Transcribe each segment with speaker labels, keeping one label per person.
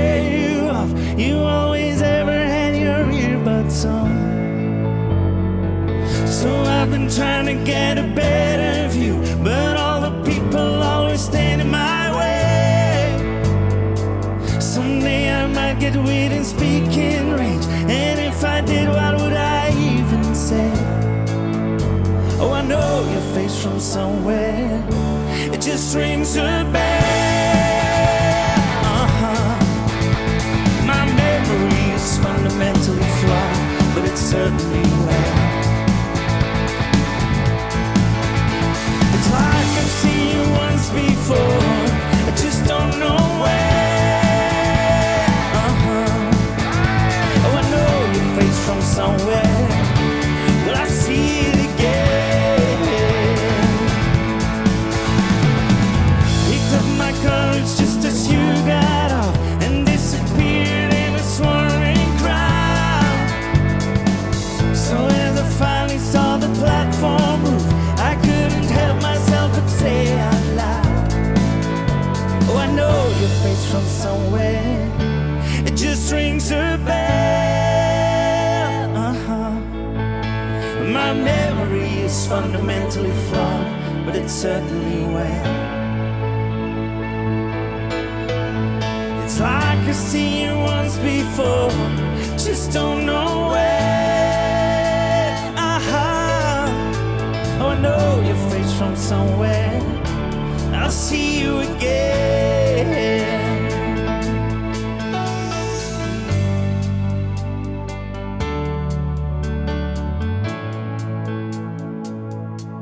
Speaker 1: scare you off. You always ever had your earbuds on. So I've been trying to get a better view, but all the people always stand in my way. Someday I might get within speaking range, and if I did, what would I even say? Oh, I know your face from somewhere. It just rings a bell. My memory is fundamentally flawed, but it's certainly well. It's like I've seen you once before, I just don't know where. Oh, I know your face from somewhere. Will I see it again? Picked up my courage just as you got off and disappeared in a swarming crowd. So as I finally saw the platform move, I couldn't help myself but say out loud, oh, I know your face from somewhere. It just rings a bell. My memory is fundamentally flawed, but it's certainly well. It's like I've seen you once before, just don't know where. Oh, I know your face from somewhere. I'll see you again.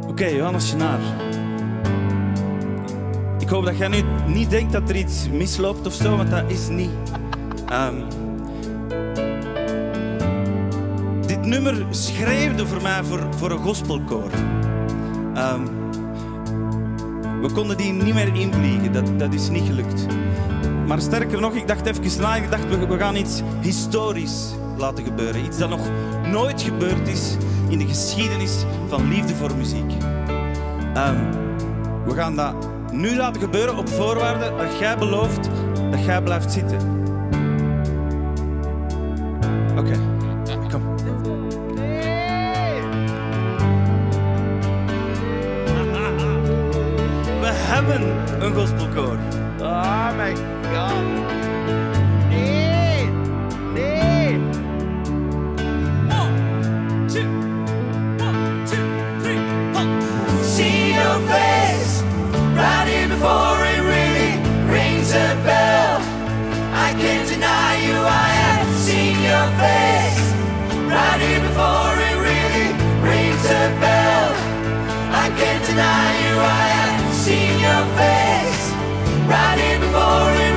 Speaker 1: Oké, Johannes Genard. Ik hoop dat jij nu niet denkt dat er iets misloopt of zo, want dat is niet. Dit nummer schreefde voor mij voor een gospelkoor. We konden die niet meer invliegen, dat is niet gelukt. Maar sterker nog, ik dacht even na, ik dacht we gaan iets historisch laten gebeuren. Iets dat nog nooit gebeurd is in de geschiedenis van Liefde voor muziek. We gaan dat nu laten gebeuren op voorwaarde dat jij belooft dat jij blijft zitten. Oké, kom. We hebben een gospelkoor. Oh my god. Nee. 1, 2, 3, 4. See your face right here before it really rings a bell. I can't deny you, I have seen your face right here before it really rings a bell. I can't deny you, I have seen your face right here before it